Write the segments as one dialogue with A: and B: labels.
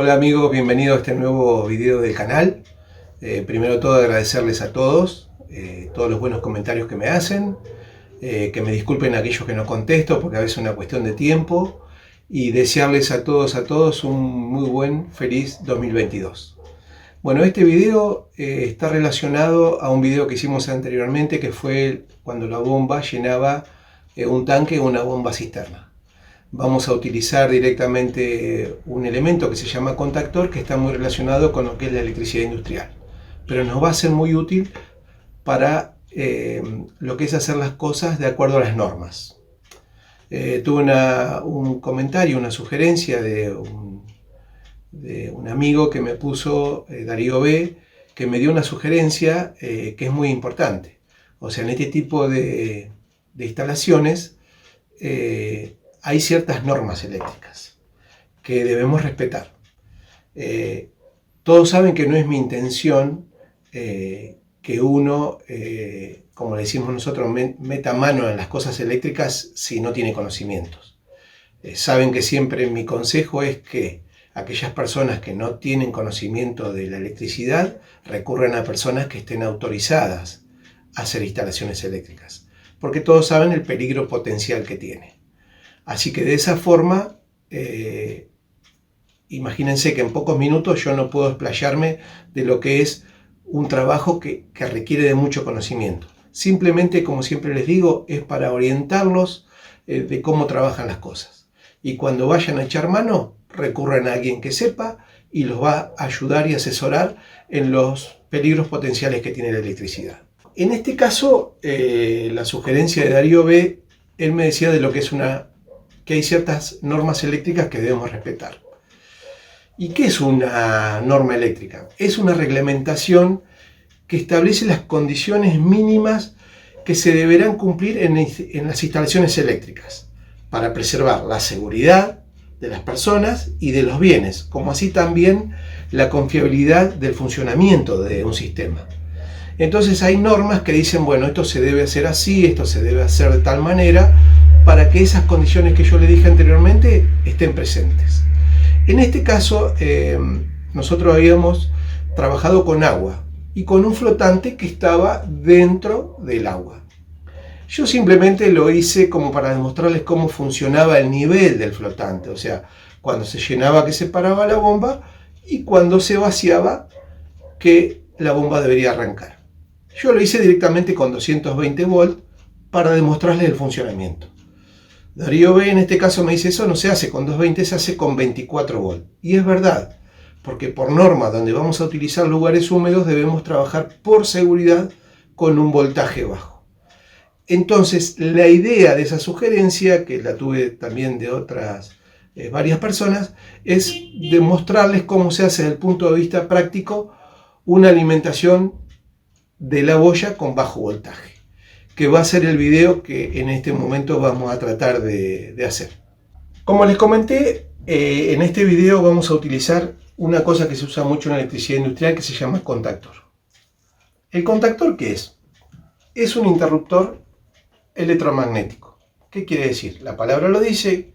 A: Hola amigos, bienvenidos a este nuevo video del canal. Primero todo agradecerles a todos, todos los buenos comentarios que me hacen, que me disculpen aquellos que no contesto porque a veces es una cuestión de tiempo, y desearles a todos un muy buen, feliz 2022. Bueno, este video está relacionado a un video que hicimos anteriormente, que fue cuando la bomba llenaba un tanque o una bomba cisterna. Vamos a utilizar directamente un elemento que se llama contactor, que está muy relacionado con lo que es la electricidad industrial, pero nos va a ser muy útil para lo que es hacer las cosas de acuerdo a las normas. Tuve un comentario, una sugerencia de un amigo que me puso, Darío B, que me dio una sugerencia que es muy importante. O sea, en este tipo de instalaciones hay ciertas normas eléctricas que debemos respetar. Todos saben que no es mi intención que uno, como le decimos nosotros, meta mano en las cosas eléctricas si no tiene conocimientos. Saben que siempre mi consejo es que aquellas personas que no tienen conocimiento de la electricidad recurran a personas que estén autorizadas a hacer instalaciones eléctricas, porque todos saben el peligro potencial que tiene. Así que de esa forma, imagínense que en pocos minutos yo no puedo explayarme de lo que es un trabajo que requiere de mucho conocimiento. Simplemente, como siempre les digo, es para orientarlos de cómo trabajan las cosas. Y cuando vayan a echar mano, recurran a alguien que sepa y los va a ayudar y asesorar en los peligros potenciales que tiene la electricidad. En este caso, la sugerencia de Darío B, él me decía de lo que es que hay ciertas normas eléctricas que debemos respetar. ¿Y qué es una norma eléctrica? Es una reglamentación que establece las condiciones mínimas que se deberán cumplir en las instalaciones eléctricas para preservar la seguridad de las personas y de los bienes, como así también la confiabilidad del funcionamiento de un sistema. Entonces hay normas que dicen, bueno, esto se debe hacer así, esto se debe hacer de tal manera, para que esas condiciones que yo le dije anteriormente estén presentes. En este caso, nosotros habíamos trabajado con agua y con un flotante que estaba dentro del agua. Yo simplemente lo hice como para demostrarles cómo funcionaba el nivel del flotante, o sea, cuando se llenaba que se paraba la bomba y cuando se vaciaba que la bomba debería arrancar. Yo lo hice directamente con 220 volts para demostrarles el funcionamiento. Darío B en este caso me dice, eso no se hace con 220, se hace con 24 volts. Y es verdad, porque por norma, donde vamos a utilizar lugares húmedos, debemos trabajar por seguridad con un voltaje bajo. Entonces, la idea de esa sugerencia, que la tuve también de otras varias personas, es demostrarles cómo se hace desde el punto de vista práctico una alimentación de la boya con bajo voltaje, que va a ser el video que en este momento vamos a tratar de hacer. Como les comenté, en este video vamos a utilizar una cosa que se usa mucho en la electricidad industrial que se llama contactor. ¿El contactor qué es? Es un interruptor electromagnético. ¿Qué quiere decir? La palabra lo dice,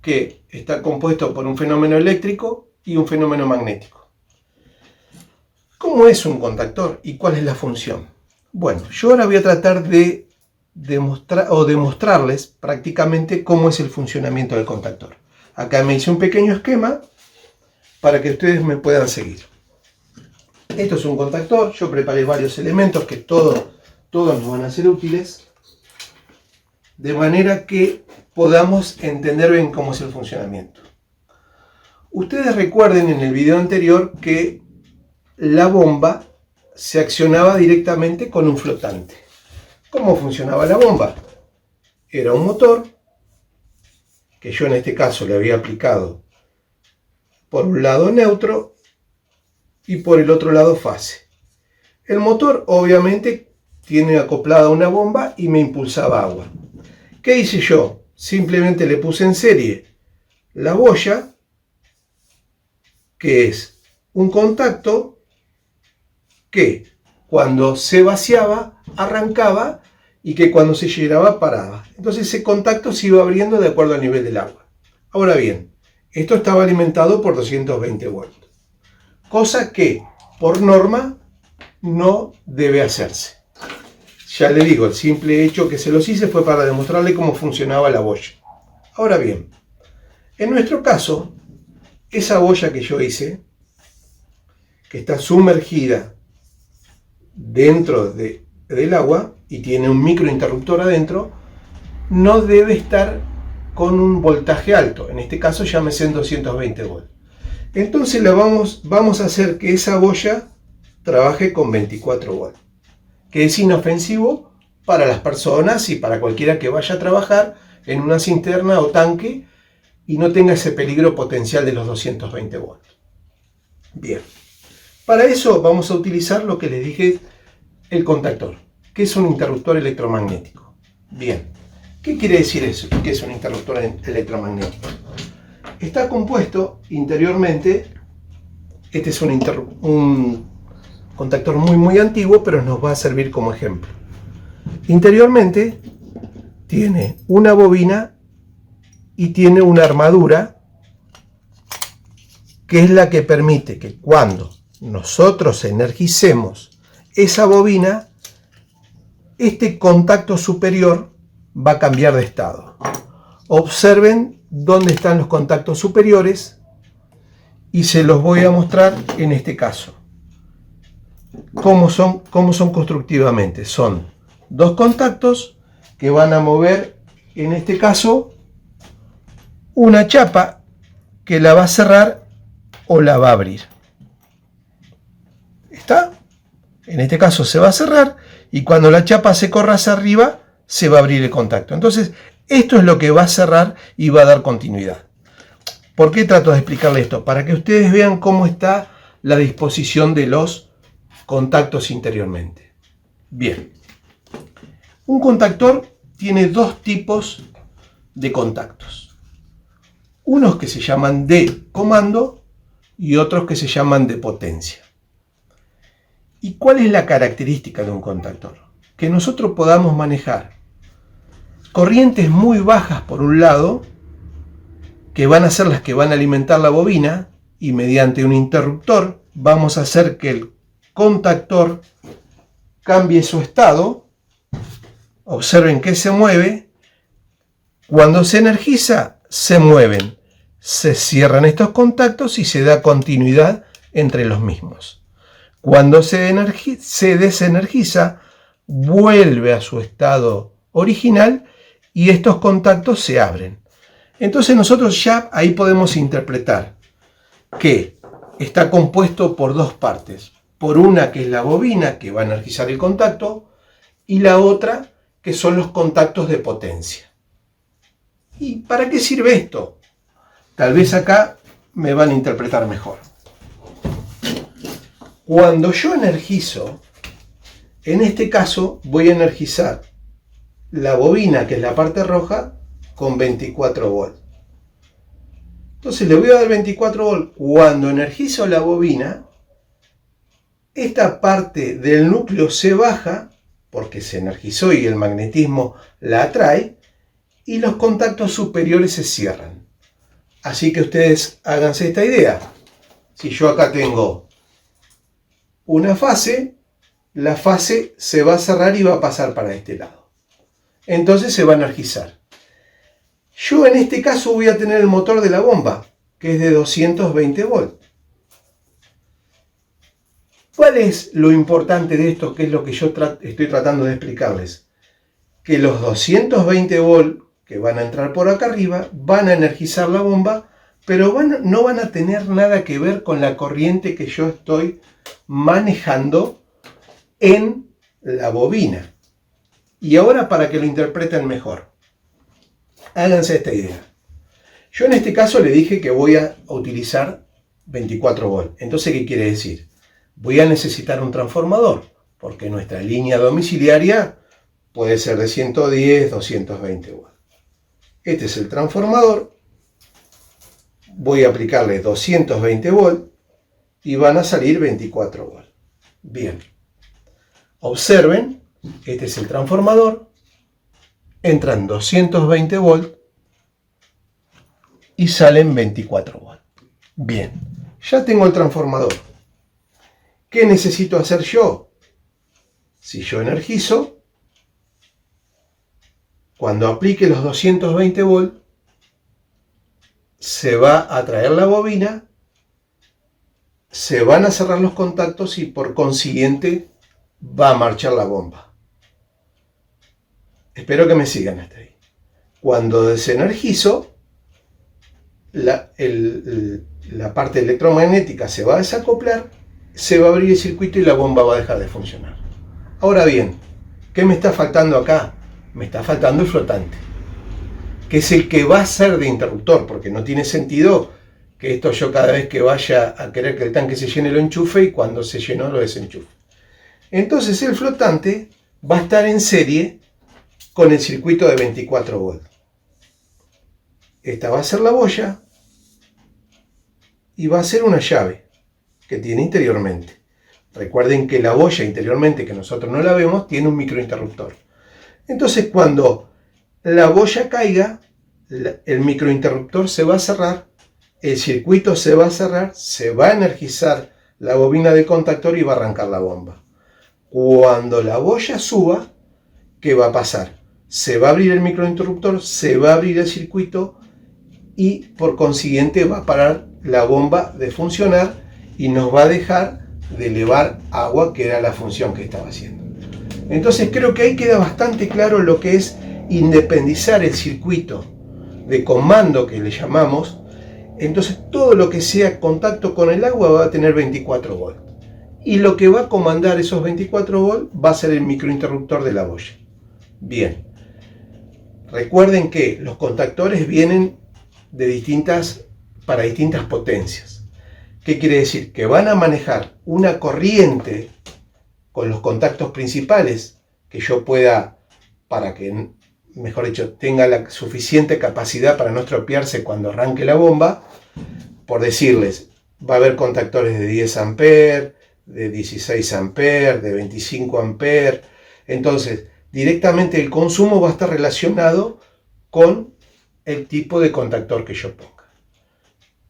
A: que está compuesto por un fenómeno eléctrico y un fenómeno magnético. ¿Cómo es un contactor y cuál es la función? Bueno, yo ahora voy a tratar de demostrarles prácticamente cómo es el funcionamiento del contactor. Acá me hice un pequeño esquema para que ustedes me puedan seguir. Esto es un contactor, yo preparé varios elementos que todos nos van a ser útiles, de manera que podamos entender bien cómo es el funcionamiento. Ustedes recuerden en el video anterior que la bomba se accionaba directamente con un flotante. ¿Cómo funcionaba la bomba? Era un motor, que yo en este caso le había aplicado por un lado neutro y por el otro lado fase. El motor obviamente tiene acoplada una bomba y me impulsaba agua. ¿Qué hice yo? Simplemente le puse en serie la boya, que es un contacto que cuando se vaciaba arrancaba y que cuando se llenaba paraba. Entonces ese contacto se iba abriendo de acuerdo al nivel del agua. Ahora bien, Esto estaba alimentado por 220 volts. Cosa que, por norma, no debe hacerse. Ya le digo, el simple hecho que se los hice fue para demostrarle cómo funcionaba la boya. Ahora bien, en nuestro caso, esa boya que yo hice, que está sumergida dentro del agua y tiene un microinterruptor adentro, no debe estar con un voltaje alto. En este caso llámese en 220 volts. Entonces vamos a hacer que esa boya trabaje con 24 volts, que es inofensivo para las personas y para cualquiera que vaya a trabajar en una cisterna o tanque y no tenga ese peligro potencial de los 220 volts. Bien, para eso vamos a utilizar lo que les dije, el contactor, que es un interruptor electromagnético. Bien, ¿qué quiere decir eso? ¿Qué es un interruptor electromagnético? Está compuesto interiormente, este es un contactor muy antiguo, pero nos va a servir como ejemplo. Interiormente tiene una bobina y tiene una armadura que es la que permite que cuando nosotros energicemos esa bobina, este contacto superior va a cambiar de estado. Observen dónde están los contactos superiores y se los voy a mostrar en este caso. ¿Cómo son constructivamente? Son dos contactos que van a mover, en este caso, una chapa que la va a cerrar o la va a abrir. ¿Está? En este caso se va a cerrar y cuando la chapa se corra hacia arriba, se va a abrir el contacto. Entonces, esto es lo que va a cerrar y va a dar continuidad. ¿Por qué trato de explicarle esto? Para que ustedes vean cómo está la disposición de los contactos interiormente. Bien. Un contactor tiene dos tipos de contactos. Unos que se llaman de comando y otros que se llaman de potencia. ¿Y cuál es la característica de un contactor? Que nosotros podamos manejar corrientes muy bajas por un lado, que van a ser las que van a alimentar la bobina, y mediante un interruptor vamos a hacer que el contactor cambie su estado. Observen que se mueve. Cuando se energiza, se mueven. Se cierran estos contactos y se da continuidad entre los mismos. Cuando se desenergiza, vuelve a su estado original y estos contactos se abren. Entonces nosotros ya ahí podemos interpretar que está compuesto por dos partes. Por una que es la bobina que va a energizar el contacto y la otra que son los contactos de potencia. ¿Y para qué sirve esto? Tal vez acá me van a interpretar mejor. Cuando yo energizo, en este caso voy a energizar la bobina, que es la parte roja, con 24 volts. Entonces le voy a dar 24 volts. Cuando energizo la bobina, esta parte del núcleo se baja, porque se energizó y el magnetismo la atrae, y los contactos superiores se cierran. Así que ustedes háganse esta idea. Si yo acá tengo una fase, la fase se va a cerrar y va a pasar para este lado. Entonces se va a energizar. Yo en este caso voy a tener el motor de la bomba, que es de 220 volts. ¿Cuál es lo importante de esto? ¿Qué es lo que yo estoy tratando de explicarles? Que los 220 volts que van a entrar por acá arriba van a energizar la bomba, pero no van a tener nada que ver con la corriente que yo estoy manejando en la bobina. Y ahora, para que lo interpreten mejor, háganse esta idea. Yo en este caso le dije que voy a utilizar 24 volts. Entonces, ¿qué quiere decir? Voy a necesitar un transformador, porque nuestra línea domiciliaria puede ser de 110, 220 volts. Este es el transformador. Voy a aplicarle 220 volts y van a salir 24 volts. Bien. Observen, este es el transformador. Entran 220 volts y salen 24 volts. Bien, ya tengo el transformador. ¿Qué necesito hacer yo? Si yo energizo, cuando aplique los 220 volts, se va a traer la bobina, se van a cerrar los contactos y por consiguiente va a marchar la bomba. Espero que me sigan hasta ahí. Cuando desenergizo, la parte electromagnética se va a desacoplar, se va a abrir el circuito y la bomba va a dejar de funcionar. Ahora bien, ¿qué me está faltando acá? Me está faltando el flotante, que es el que va a ser de interruptor, porque no tiene sentido que esto yo cada vez que vaya a querer que el tanque se llene lo enchufe y cuando se llenó lo desenchufe. Entonces el flotante va a estar en serie con el circuito de 24 volts. Esta va a ser la boya y va a ser una llave que tiene interiormente. Recuerden que la boya interiormente, que nosotros no la vemos, tiene un microinterruptor. Entonces cuando la boya caiga, el microinterruptor se va a cerrar, el circuito se va a cerrar, se va a energizar la bobina del contactor y va a arrancar la bomba. Cuando la boya suba, ¿qué va a pasar? Se va a abrir el microinterruptor, se va a abrir el circuito y por consiguiente va a parar la bomba de funcionar y nos va a dejar de elevar agua, que era la función que estaba haciendo. Entonces creo que ahí queda bastante claro lo que es independizar el circuito de comando que le llamamos. Entonces todo lo que sea contacto con el agua va a tener 24 volts. Y lo que va a comandar esos 24 volts va a ser el microinterruptor de la boya. Bien. Recuerden que los contactores vienen para distintas potencias. ¿Qué quiere decir? Que van a manejar una corriente con los contactos principales que yo pueda, para que, mejor dicho, tenga la suficiente capacidad para no estropearse cuando arranque la bomba. Por decirles, va a haber contactores de 10 amperes, de 16 amperes, de 25 amperes. Entonces, directamente el consumo va a estar relacionado con el tipo de contactor que yo ponga.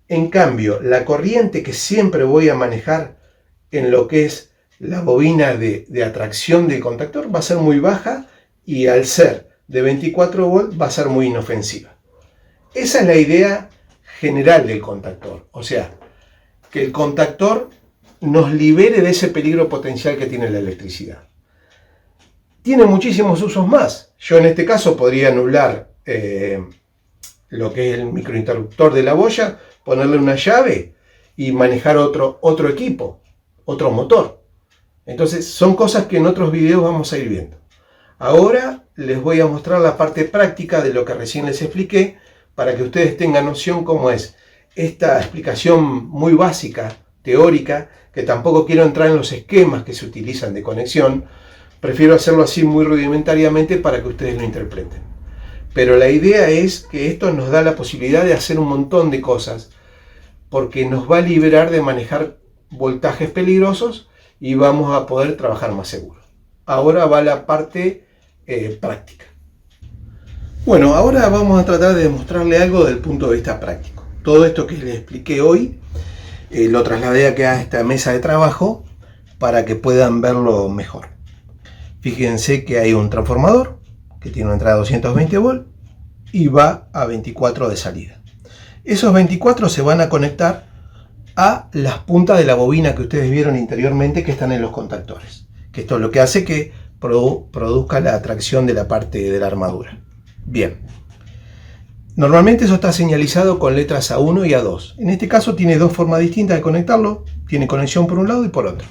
A: En cambio, la corriente que siempre voy a manejar en lo que es la bobina de atracción del contactor va a ser muy baja y al ser de 24 volts va a ser muy inofensiva. Esa es la idea general del contactor. O sea, que el contactor nos libere de ese peligro potencial que tiene la electricidad. Tiene muchísimos usos más. Yo en este caso podría anular lo que es el microinterruptor de la boya, ponerle una llave y manejar otro equipo, otro motor. Entonces son cosas que en otros videos vamos a ir viendo. Ahora les voy a mostrar la parte práctica de lo que recién les expliqué para que ustedes tengan noción cómo es esta explicación muy básica, teórica, que tampoco quiero entrar en los esquemas que se utilizan de conexión. Prefiero hacerlo así muy rudimentariamente para que ustedes lo interpreten. Pero la idea es que esto nos da la posibilidad de hacer un montón de cosas, porque nos va a liberar de manejar voltajes peligrosos y vamos a poder trabajar más seguro. Ahora va la parte práctica. Bueno, ahora vamos a tratar de demostrarle algo desde el punto de vista práctico. Todo esto que les expliqué hoy lo trasladé aquí a esta mesa de trabajo para que puedan verlo mejor. Fíjense que hay un transformador que tiene una entrada de 220 volts y va a 24 de salida. Esos 24 se van a conectar a las puntas de la bobina que ustedes vieron interiormente que están en los contactores. Que esto es lo que hace que produzca la atracción de la parte de la armadura. Bien. Normalmente eso está señalizado con letras A1 y A2. En este caso tiene dos formas distintas de conectarlo. Tiene conexión por un lado y por otro.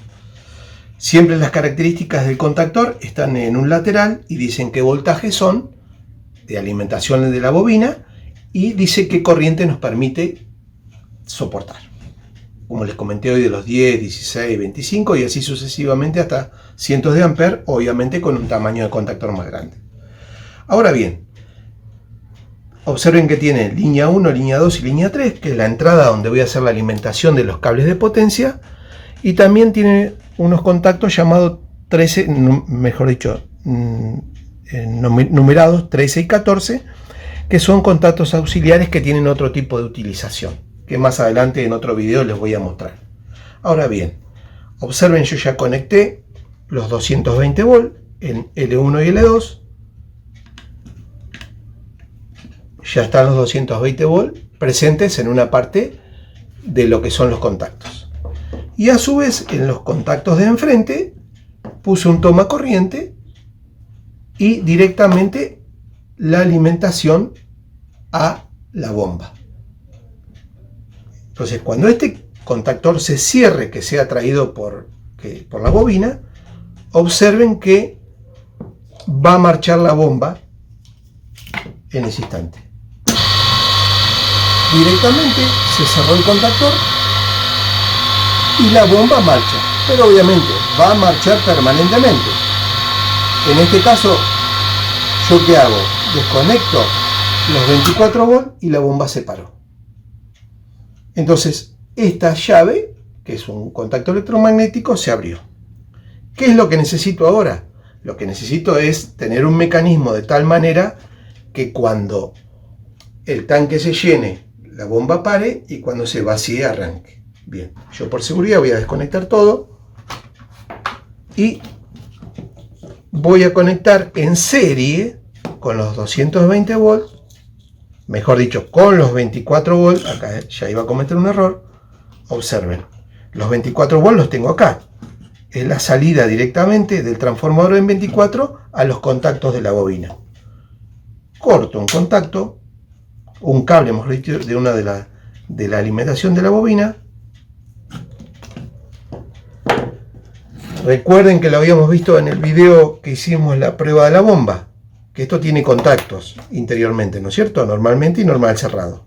A: Siempre las características del contactor están en un lateral y dicen qué voltajes son de alimentación de la bobina y dice qué corriente nos permite soportar. Como les comenté hoy, de los 10, 16, 25 y así sucesivamente hasta cientos de amperes, obviamente con un tamaño de contactor más grande. Ahora bien, observen que tiene línea 1, línea 2 y línea 3, que es la entrada donde voy a hacer la alimentación de los cables de potencia, y también tiene unos contactos llamados 13, mejor dicho, numerados 13 y 14, que son contactos auxiliares que tienen otro tipo de utilización, que más adelante en otro video les voy a mostrar. Ahora bien, observen, yo ya conecté los 220 volt en L1 y L2. Ya están los 220 volt presentes en una parte de lo que son los contactos. Y a su vez, en los contactos de enfrente, puse un toma corriente y directamente la alimentación a la bomba. Entonces, cuando este contactor se cierre, que sea traído por la bobina, observen que va a marchar la bomba en ese instante. Directamente se cerró el contactor y la bomba marcha, pero obviamente va a marchar permanentemente. En este caso, ¿yo qué hago? Desconecto los 24 volt y la bomba se paró. Entonces, esta llave, que es un contacto electromagnético, se abrió. ¿Qué es lo que necesito ahora? Lo que necesito es tener un mecanismo de tal manera que cuando el tanque se llene, la bomba pare, y cuando se vacíe arranque. Bien, yo por seguridad voy a desconectar todo y voy a conectar en serie con los 220 volts, mejor dicho, con los 24 volts. Acá ya iba a cometer un error. Observen, los 24 volts los tengo acá. Es la salida directamente del transformador en 24 a los contactos de la bobina. Corto un contacto, un cable, mejor dicho, de una de la alimentación de la bobina. Recuerden que lo habíamos visto en el video que hicimos la prueba de la bomba, que esto tiene contactos interiormente, ¿no es cierto? Normalmente y normal cerrado.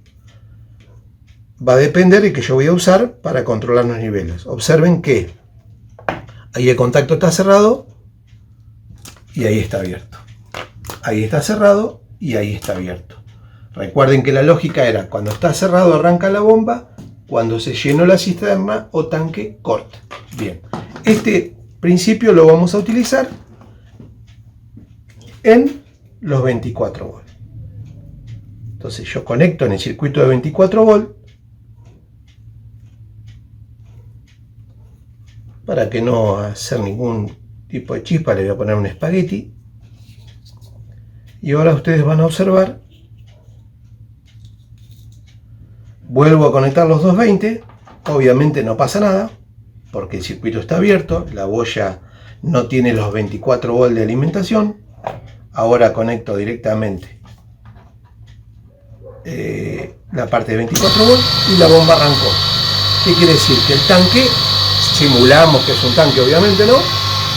A: Va a depender de que yo voy a usar para controlar los niveles. Observen que ahí el contacto está cerrado y ahí está abierto. Ahí está cerrado y ahí está abierto. Recuerden que la lógica era, cuando está cerrado arranca la bomba, cuando se llenó la cisterna o tanque corta. Bien, este principio lo vamos a utilizar en los 24 volt. Entonces yo conecto en el circuito de 24 volt para que no hacer ningún tipo de chispa. Le voy a poner un espagueti y ahora ustedes van a observar. Vuelvo a conectar los 220, obviamente no pasa nada porque el circuito está abierto, la boya no tiene los 24 volt de alimentación. Ahora conecto directamente la parte de 24 volt y la bomba arrancó. ¿Qué quiere decir? Que el tanque, simulamos que es un tanque, obviamente no,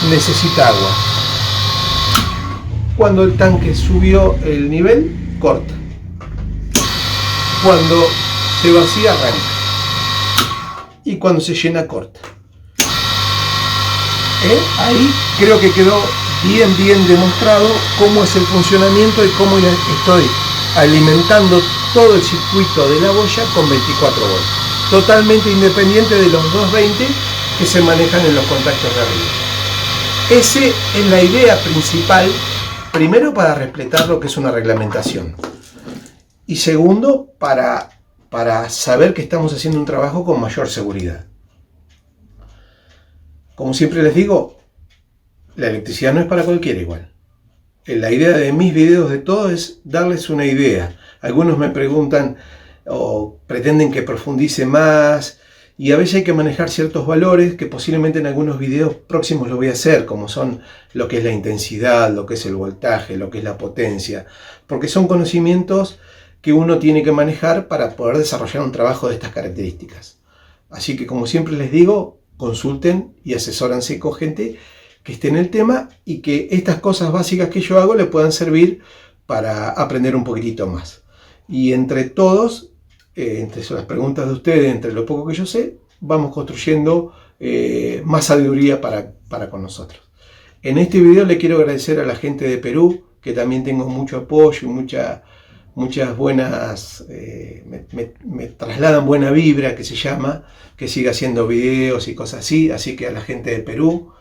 A: necesita agua. Cuando el tanque subió el nivel, corta. Cuando se vacía, arranca. Y cuando se llena, corta. Ahí creo que quedó bien demostrado cómo es el funcionamiento y cómo estoy alimentando todo el circuito de la boya con 24 volts. Totalmente independiente de los 220 que se manejan en los contactos de arriba. Esa es la idea principal. Primero, para respetar lo que es una reglamentación. Y segundo, para saber que estamos haciendo un trabajo con mayor seguridad. Como siempre les digo, la electricidad no es para cualquiera igual. La idea de mis videos de todo es darles una idea. Algunos me preguntan o pretenden que profundice más, y a veces hay que manejar ciertos valores que posiblemente en algunos videos próximos lo voy a hacer, como son lo que es la intensidad, lo que es el voltaje, lo que es la potencia, porque son conocimientos que uno tiene que manejar para poder desarrollar un trabajo de estas características. Así que, como siempre les digo, consulten y asesórense con gente que esté en el tema y que estas cosas básicas que yo hago le puedan servir para aprender un poquitito más. Y entre todos, entre las preguntas de ustedes, entre lo poco que yo sé, vamos construyendo más sabiduría para con nosotros. En este video le quiero agradecer a la gente de Perú, que también tengo mucho apoyo y muchas buenas, me trasladan buena vibra, que se llama, que siga haciendo videos y cosas así. Así que a la gente de Perú,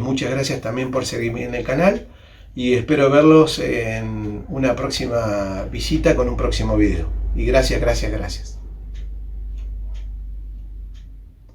A: muchas gracias también por seguirme en el canal. y espero verlos en una próxima visita con un próximo video. Y gracias, gracias, gracias.